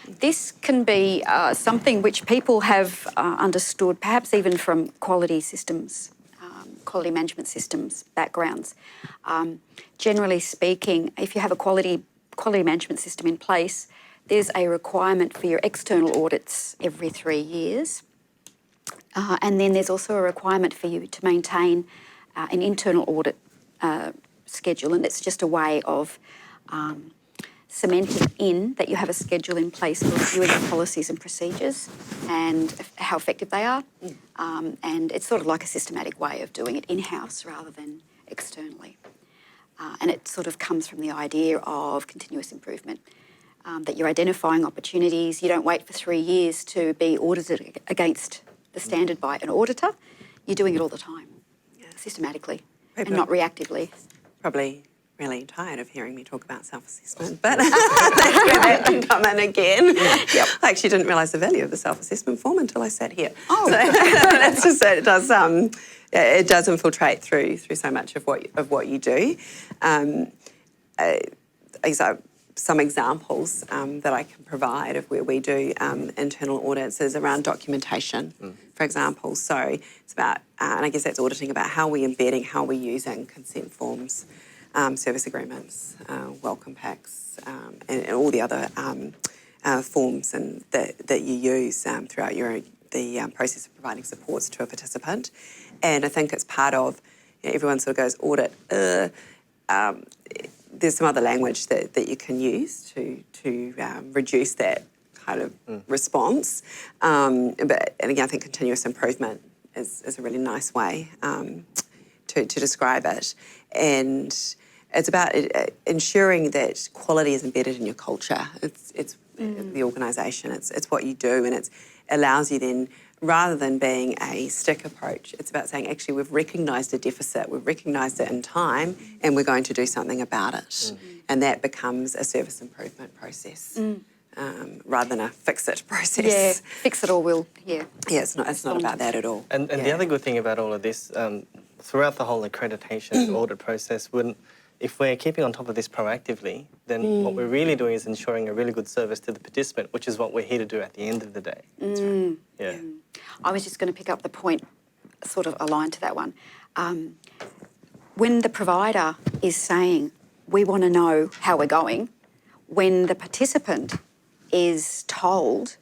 This can be something which people have understood, perhaps even from quality systems quality management systems backgrounds. Generally speaking, if you have a quality management system in place, there's a requirement for your external audits every 3 years. And then there's also a requirement for you to maintain an internal audit schedule, and it's just a way of cementing in that you have a schedule in place for reviewing the policies and procedures and how effective they are. And it's sort of like a systematic way of doing it in-house rather than externally. And it sort of comes from the idea of continuous improvement, that you're identifying opportunities. You don't wait for 3 years to be audited against the standard by an auditor. You're doing it all the time, systematically and not reactively. Probably really tired of hearing me talk about self-assessment, but that's where that can come in again. Yep. I actually didn't realise the value of the self-assessment form until I sat here. Oh, so that's just it. It does infiltrate through so much of what you do. Some examples that I can provide of where we do internal audits is around documentation, for example. So it's about, and I guess that's auditing about how we're embedding, how we're using consent forms, service agreements, welcome packs, and all the other forms that you use throughout the process of providing supports to a participant. And I think it's part of, everyone sort of goes, audit, there's some other language that you can use to reduce that kind of response. And again, I think continuous improvement is a really nice way to describe it. And it's about ensuring that quality is embedded in your culture. It's the organisation, it's what you do, and it allows you then, rather than being a stick approach, it's about saying, actually, we've recognised a deficit, we've recognised it in time, and we're going to do something about it. And that becomes a service improvement process, rather than a fix-it process. Yeah, fix it or we'll, Yeah, it's not about that at all. And the other good thing about all of this, throughout the whole accreditation audit process, if we're keeping on top of this proactively, then what we're really doing is ensuring a really good service to the participant, which is what we're here to do at the end of the day. That's right. Yeah. I was just going to pick up the point sort of aligned to that one. When the provider is saying, we want to know how we're going, when the participant is told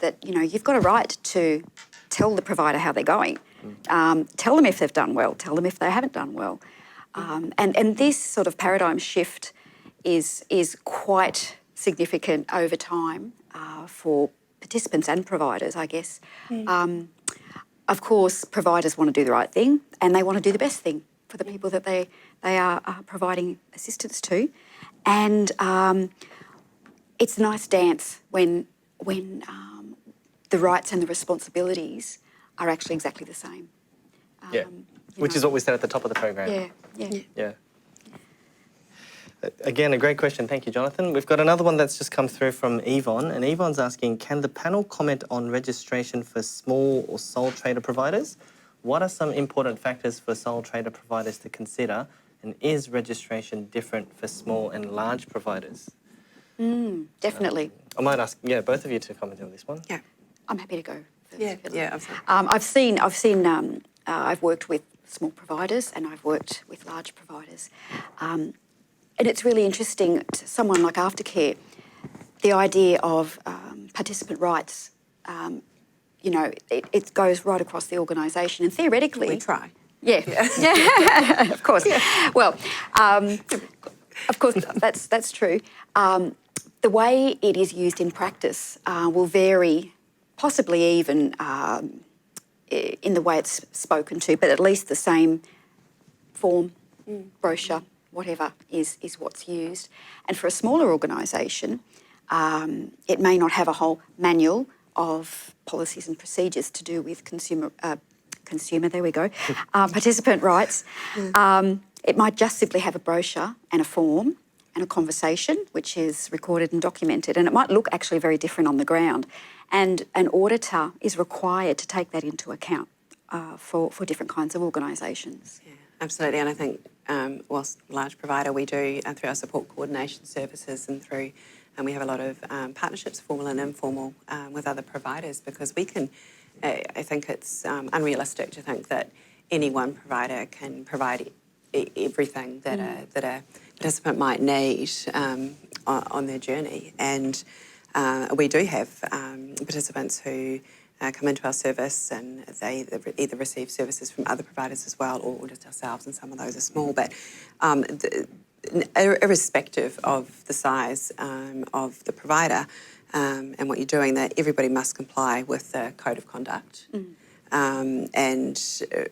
that, you've got a right to tell the provider how they're going, tell them if they've done well, tell them if they haven't done well. And this sort of paradigm shift is quite significant over time for participants and providers, I guess. Of course, providers want to do the right thing and they want to do the best thing for the people that they are providing assistance to. And it's a nice dance when the rights and the responsibilities are actually exactly the same. Which is what we said at the top of the program. Yeah. Again, a great question. Thank you, Jonathan. We've got another one that's just come through from Yvonne, and Yvonne's asking, can the panel comment on registration for small or sole trader providers? What are some important factors for sole trader providers to consider, and is registration different for small and large providers? Definitely. I might ask, both of you to comment on this one. Yeah. I'm happy to go first. Yeah, absolutely. I've worked with small providers and I've worked with large providers. And it's really interesting to someone like Aftercare, the idea of participant rights, it goes right across the organisation, and theoretically... We try. Yeah. Of course. Yeah. Well, of course, that's true. The way it is used in practice will vary, possibly even in the way it's spoken to, but at least the same form, brochure, whatever is what's used. And for a smaller organisation, it may not have a whole manual of policies and procedures to do with participant rights. It might just simply have a brochure and a form and a conversation, which is recorded and documented, and it might look actually very different on the ground. And an auditor is required to take that into account for different kinds of organisations. Yeah, absolutely. And I think whilst a large provider, we do through our support coordination services and we have a lot of partnerships, formal and informal, with other providers, because we can, I think it's unrealistic to think that any one provider can provide everything that a participant might need on their journey. And we do have participants who come into our service and they either receive services from other providers as well or just ourselves, and some of those are small. But irrespective of the size of the provider and what you're doing, that everybody must comply with the Code of Conduct. And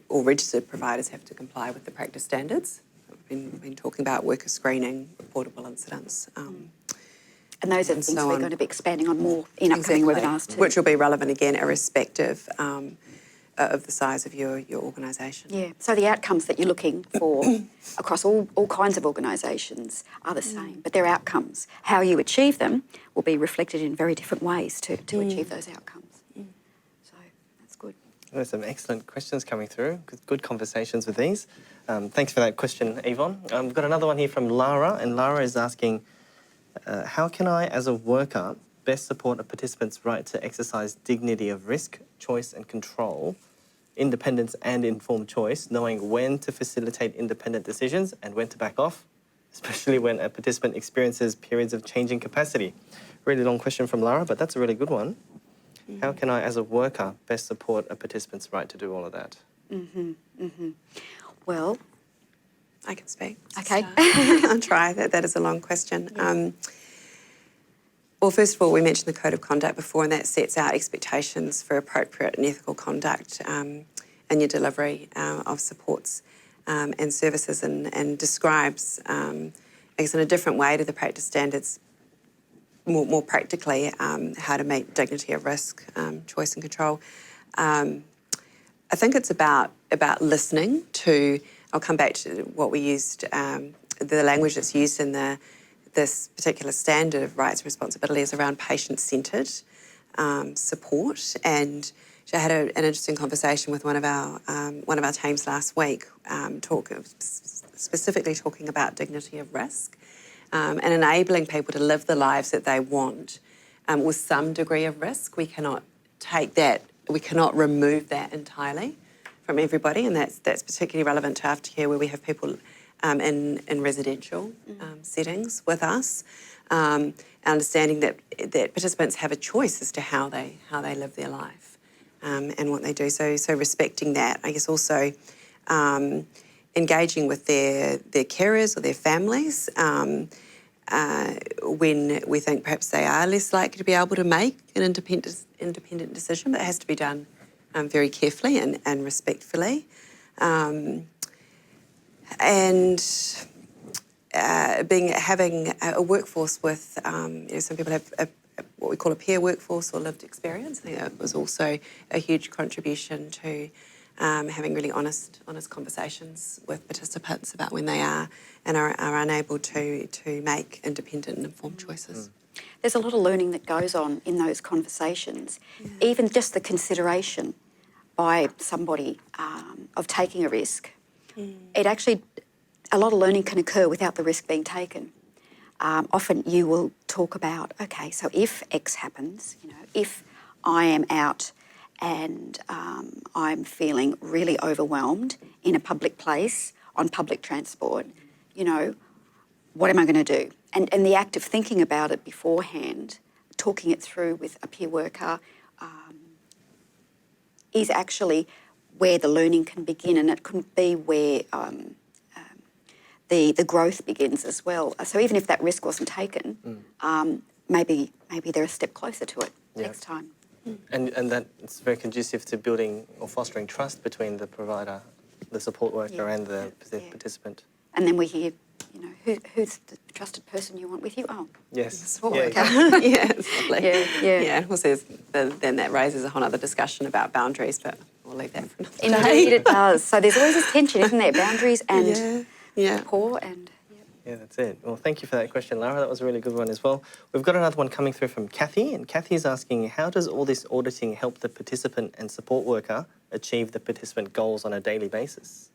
all registered providers have to comply with the practice standards. We've been talking about worker screening, reportable incidents. And those are the things we're going to be expanding on more in upcoming webinars too. Which will be relevant again, irrespective of the size of your organisation. Yeah, so the outcomes that you're looking for across all kinds of organisations are the same, but they're outcomes. How you achieve them will be reflected in very different ways to achieve those outcomes. So that's good. There's some excellent questions coming through. Good conversations with these. Thanks for that question, Yvonne. We've got another one here from Lara, and Lara is asking, how can I, as a worker, best support a participant's right to exercise dignity of risk, choice and control, independence and informed choice, knowing when to facilitate independent decisions and when to back off, especially when a participant experiences periods of changing capacity? Really long question from Lara, but that's a really good one. How can I, as a worker, best support a participant's right to do all of that? Well, I can speak. Okay. I'll try. That is a long question. Well, first of all, we mentioned the Code of Conduct before, and that sets out expectations for appropriate and ethical conduct in your delivery of supports and services, and describes, I guess in a different way to the practice standards, more practically, how to meet dignity of risk, choice and control. I think it's about listening to, I'll come back to what we used, the language that's used in this particular standard of rights and responsibilities around patient-centred support. And I had an interesting conversation with one of our teams last week, specifically talking about dignity of risk and enabling people to live the lives that they want with some degree of risk. We cannot take that, we cannot remove that entirely from everybody, and that's particularly relevant to Aftercare, where we have people in residential settings with us, understanding that participants have a choice as to how they live their life and what they do. So respecting that, I guess also engaging with their carers or their families when we think perhaps they are less likely to be able to make an independent decision, but it has to be done very carefully and respectfully. And having a workforce with, some people have what we call a peer workforce or lived experience. I think that was also a huge contribution to having really honest conversations with participants about when they are and are unable to make independent and informed choices. There's a lot of learning that goes on in those conversations, even just the consideration by somebody of taking a risk. It actually, a lot of learning can occur without the risk being taken. Often you will talk about, okay, so if X happens, if I am out and I'm feeling really overwhelmed in a public place, on public transport, what am I going to do? And the act of thinking about it beforehand, talking it through with a peer worker, is actually where the learning can begin, and it can be where the growth begins as well. So even if that risk wasn't taken, maybe they're a step closer to it next time. And that it's very conducive to building or fostering trust between the provider, the support worker and the participant. And then we hear, who's the trusted person you want with you? Oh, yes, support worker. Yeah, it's lovely. Yeah. Of course, then that raises a whole other discussion about boundaries, but we'll leave that for another day. Indeed it does. So there's always this tension, isn't there? Boundaries and support and... Yeah, that's it. Well, thank you for that question, Lara. That was a really good one as well. We've got another one coming through from Kathy, and Kathy's asking, how does all this auditing help the participant and support worker achieve the participant goals on a daily basis?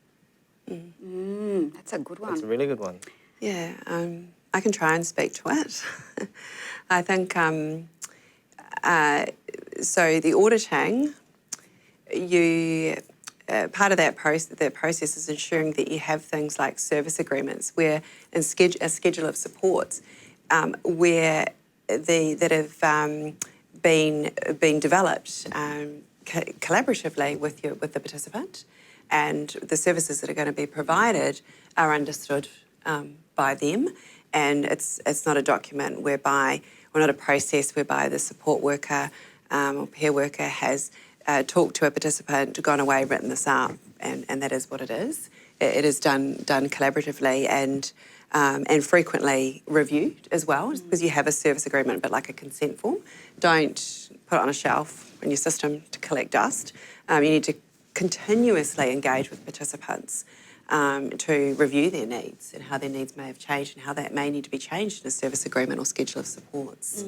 That's a good one. That's a really good one. Yeah, I can try and speak to it. I think, so the auditing, you part of that process is ensuring that you have things like service agreements where a schedule of supports where that have been developed collaboratively with the participant, and the services that are going to be provided are understood by them, and it's not a document whereby, or not a process whereby the support worker or peer worker has talked to a participant, gone away, written this up, and that is what it is. It is done collaboratively and frequently reviewed as well, because you have a service agreement, but like a consent form. Don't put it on a shelf in your system to collect dust. You need to continuously engage with participants to review their needs and how their needs may have changed and how that may need to be changed in a service agreement or schedule of supports.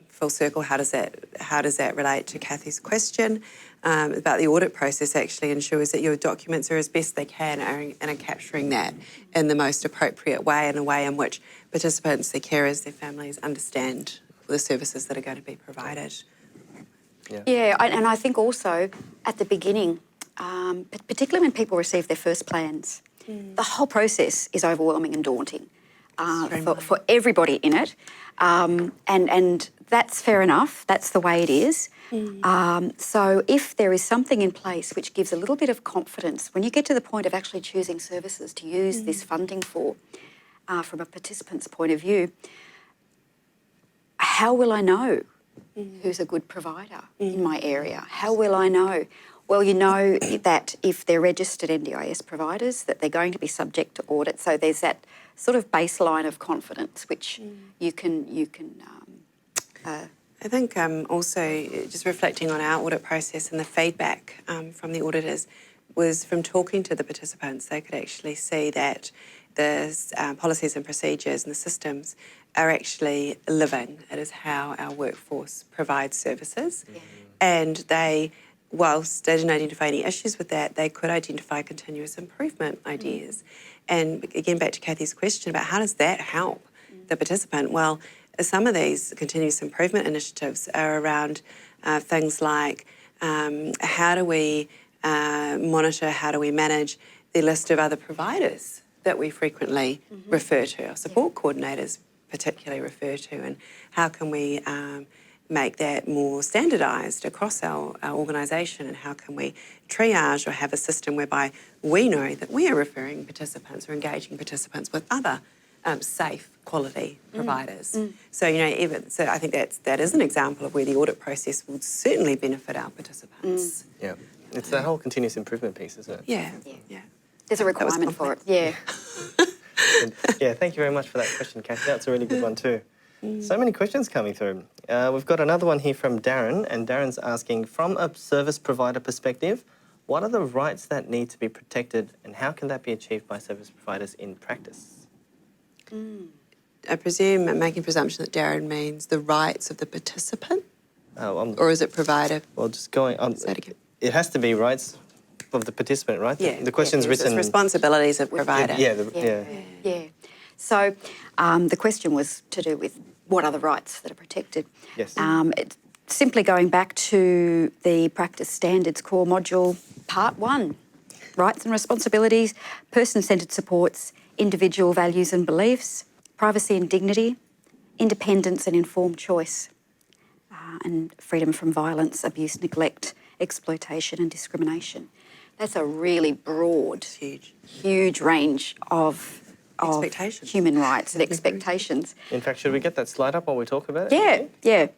Full circle, how does that relate to Kathy's question about the audit process? Actually ensures that your documents are as best they can and are capturing that in the most appropriate way, in a way in which participants, their carers, their families understand the services that are going to be provided. Yeah, and I think also at the beginning, particularly when people receive their first plans, the whole process is overwhelming and daunting for everybody in it. And that's fair enough. That's the way it is. So if there is something in place which gives a little bit of confidence, when you get to the point of actually choosing services to use this funding for, from a participant's point of view, how will I know who's a good provider in my area? How will I know? Well, you know that if they're registered NDIS providers, that they're going to be subject to audit. So there's that sort of baseline of confidence which you can. I think also just reflecting on our audit process and the feedback from the auditors was from talking to the participants, they could actually see that the policies and procedures and the systems are actually living. It is how our workforce provides services. And they, whilst they didn't identify any issues with that, they could identify continuous improvement ideas. And again, back to Kathy's question about how does that help the participant? Well, some of these continuous improvement initiatives are around things like how do we monitor, how do we manage the list of other providers that we frequently refer to, our support coordinators particularly refer to, and how can we make that more standardised across our organisation, and how can we triage or have a system whereby we know that we are referring participants or engaging participants with other safe quality providers. So, you know, so I think that is an example of where the audit process will certainly benefit our participants. Yeah, it's that whole continuous improvement piece, isn't it? Yeah. There's a requirement for it. Yeah. And, yeah, thank you very much for that question, Kathy. That's a really good one too. So many questions coming through. We've got another one here from Darren, and Darren's asking, from a service provider perspective, what are the rights that need to be protected, and how can that be achieved by service providers in practice? I presume I'm making presumption that Darren means the rights of the participant, or is it provider? Well, just going on. Say it again. It has to be rights of the participant, right? Yeah. The question's written. It's responsibilities of provider. Yeah. So the question was to do with what are the rights that are protected. Yes. It's simply going back to the practice standards core module, part 1, rights and responsibilities, person-centred supports, individual values and beliefs, privacy and dignity, independence and informed choice, and freedom from violence, abuse, neglect, exploitation and discrimination. That's a really broad, huge range of human rights and expectations. In fact, should we get that slide up while we talk about it? Yeah.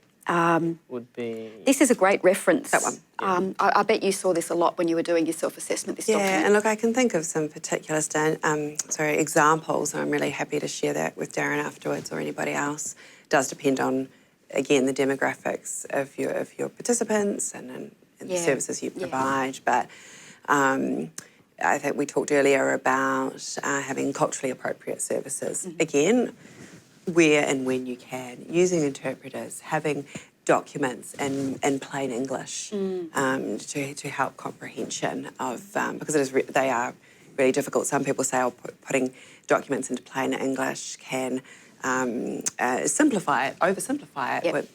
Would be... This is a great reference. That one. I bet you saw this a lot when you were doing your self-assessment, this document. Yeah, and look, I can think of some particular examples, and I'm really happy to share that with Darren afterwards or anybody else. It does depend on, again, the demographics of your participants and the services you provide. But I think we talked earlier about having culturally appropriate services. Again, where and when you can, using interpreters, having documents in plain English to help comprehension of, because they are really difficult. Some people say putting documents into plain English can oversimplify it. But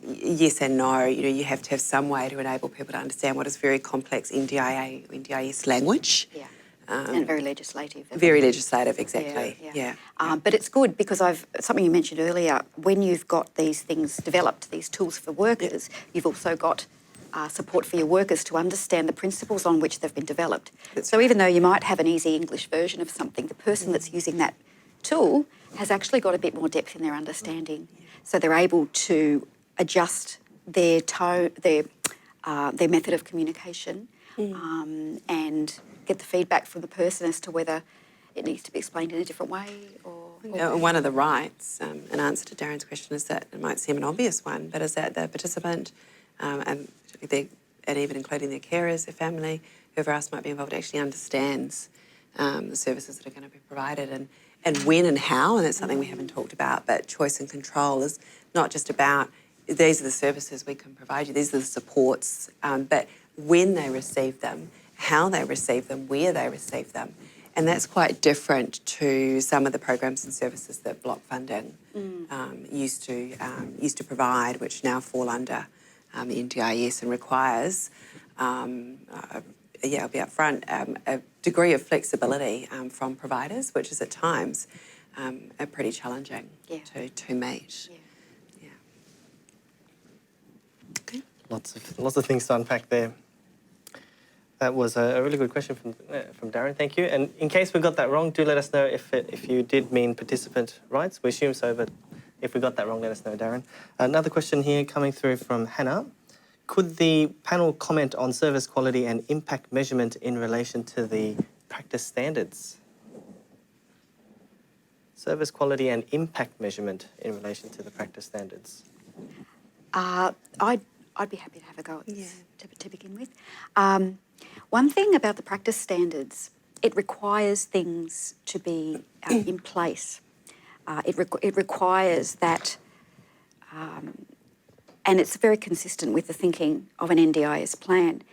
yes and no. You have to have some way to enable people to understand what is very complex NDIS language. Yeah. And very legislative. Very legislative, exactly. Yeah. But it's good because something you mentioned earlier, when you've got these things developed, these tools for workers, you've also got support for your workers to understand the principles on which they've been developed. So even though you might have an easy English version of something, the person that's using that tool has actually got a bit more depth in their understanding. So they're able to adjust their tone, their method of communication, and get the feedback from the person as to whether it needs to be explained in a different way or... One of the rights, in answer to Darren's question, is that it might seem an obvious one, but is that the participant, and even including their carers, their family, whoever else might be involved, actually understands the services that are going to be provided and when and how, and that's something we haven't talked about, but choice and control is not just about these are the services we can provide you, these are the supports, but when they receive them, how they receive them, where they receive them. And that's quite different to some of the programs and services that block funding used to provide, which now fall under the NDIS and requires, I'll be upfront, a degree of flexibility from providers, which is at times pretty challenging to meet. Yeah. Okay. Lots of things to unpack there. That was a really good question from Darren. Thank you. And in case we got that wrong, do let us know if you did mean participant rights. We assume so, but if we got that wrong, let us know, Darren. Another question here coming through from Hannah. Could the panel comment on service quality and impact measurement in relation to the practice standards? Service quality and impact measurement in relation to the practice standards. I'd be happy to have a go at this to begin with. One thing about the practice standards, it requires things to be in place. It requires that, and it's very consistent with the thinking of an NDIS plan.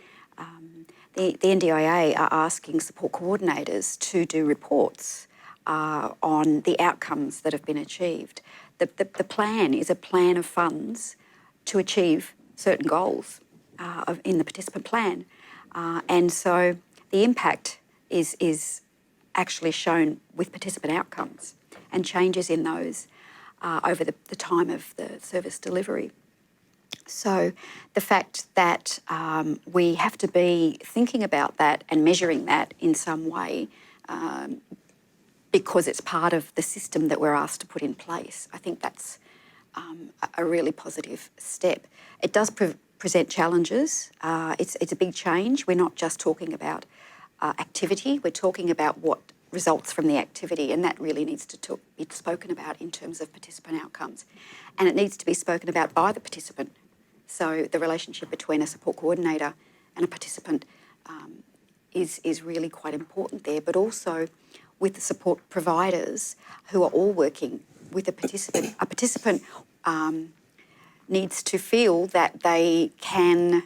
The NDIA are asking support coordinators to do reports on the outcomes that have been achieved. The plan is a plan of funds to achieve certain goals in the participant plan. And so the impact is actually shown with participant outcomes and changes in those over the time of the service delivery. So the fact that we have to be thinking about that and measuring that in some way because it's part of the system that we're asked to put in place, I think that's a really positive step. It does present challenges. It's a big change. We're not just talking about activity, we're talking about what results from the activity, and that really needs to be spoken about in terms of participant outcomes. And it needs to be spoken about by the participant. So the relationship between a support coordinator and a participant is really quite important there, but also with the support providers who are all working with a participant. A participant needs to feel that they can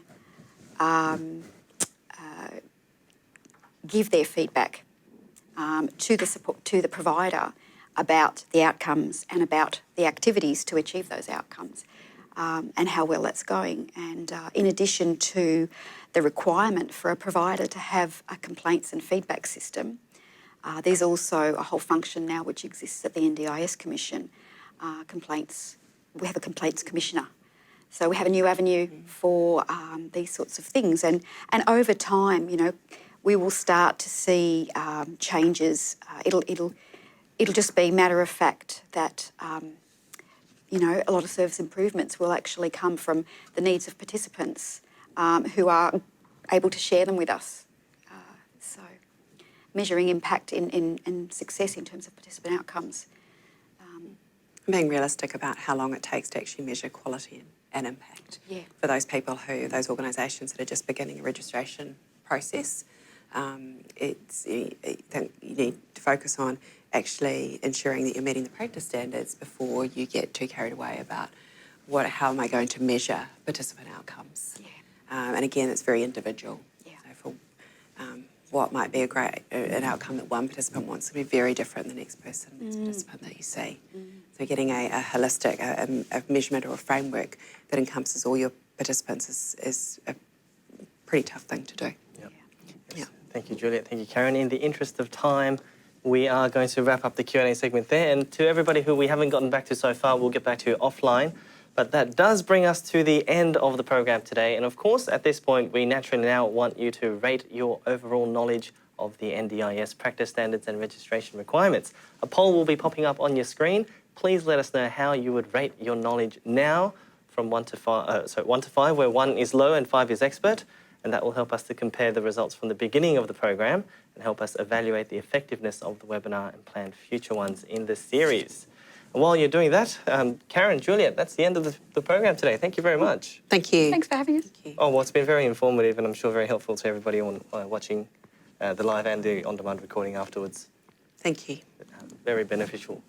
give their feedback to the provider about the outcomes and about the activities to achieve those outcomes and how well that's going. And in addition to the requirement for a provider to have a complaints and feedback system, there's also a whole function now which exists at the NDIS Commission, complaints. We have a complaints commissioner. So we have a new avenue for these sorts of things. And over time, we will start to see changes. It'll just be matter of fact that, a lot of service improvements will actually come from the needs of participants who are able to share them with us. So measuring impact in success in terms of participant outcomes. Being realistic about how long it takes to actually measure quality and impact for those people those organisations that are just beginning a registration process. You need to focus on actually ensuring that you're meeting the practice standards before you get too carried away about how am I going to measure participant outcomes. And again, it's very individual. So for what might be an outcome that one participant wants to be very different than the next participant that you see. So getting a holistic a measurement or a framework that encompasses all your participants is a pretty tough thing to do. Yep. Yeah. Yes. Thank you, Juliet. Thank you, Karen. In the interest of time, we are going to wrap up the Q&A segment there. And to everybody who we haven't gotten back to so far, we'll get back to you offline. But that does bring us to the end of the program today. And of course, at this point, we naturally now want you to rate your overall knowledge of the NDIS practice standards and registration requirements. A poll will be popping up on your screen. Please let us know how you would rate your knowledge now from 1 to 5, where 1 is low and 5 is expert. And that will help us to compare the results from the beginning of the program and help us evaluate the effectiveness of the webinar and plan future ones in the series. And while you're doing that, Karen, Juliet, that's the end of the program today. Thank you very much. Thank you. Thanks for having us. Thank you. Oh, well, it's been very informative and I'm sure very helpful to everybody on watching the live and the on-demand recording afterwards. Thank you. Very beneficial.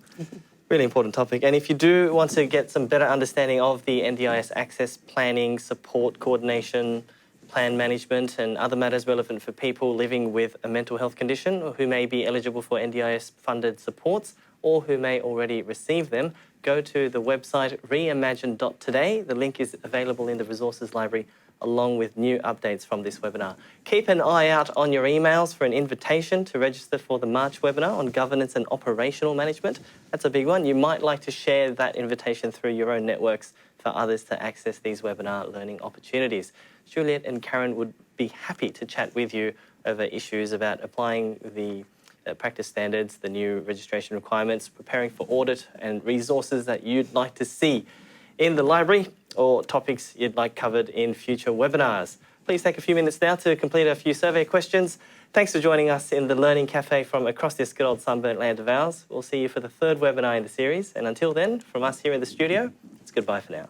Really important topic. And if you do want to get some better understanding of the NDIS access planning, support, coordination, plan management and other matters relevant for people living with a mental health condition or who may be eligible for NDIS funded supports or who may already receive them, go to the website reimagine.today. The link is available in the resources library along with new updates from this webinar. Keep an eye out on your emails for an invitation to register for the March webinar on governance and operational management. That's a big one. You might like to share that invitation through your own networks for others to access these webinar learning opportunities. Juliet and Karen would be happy to chat with you over issues about applying the practice standards, the new registration requirements, preparing for audit and resources that you'd like to see in the library or topics you'd like covered in future webinars. Please take a few minutes now to complete a few survey questions. Thanks for joining us in the Learning Cafe from across this good old sunburnt land of ours. We'll see you for the 3rd webinar in the series. And until then, from us here in the studio, it's goodbye for now.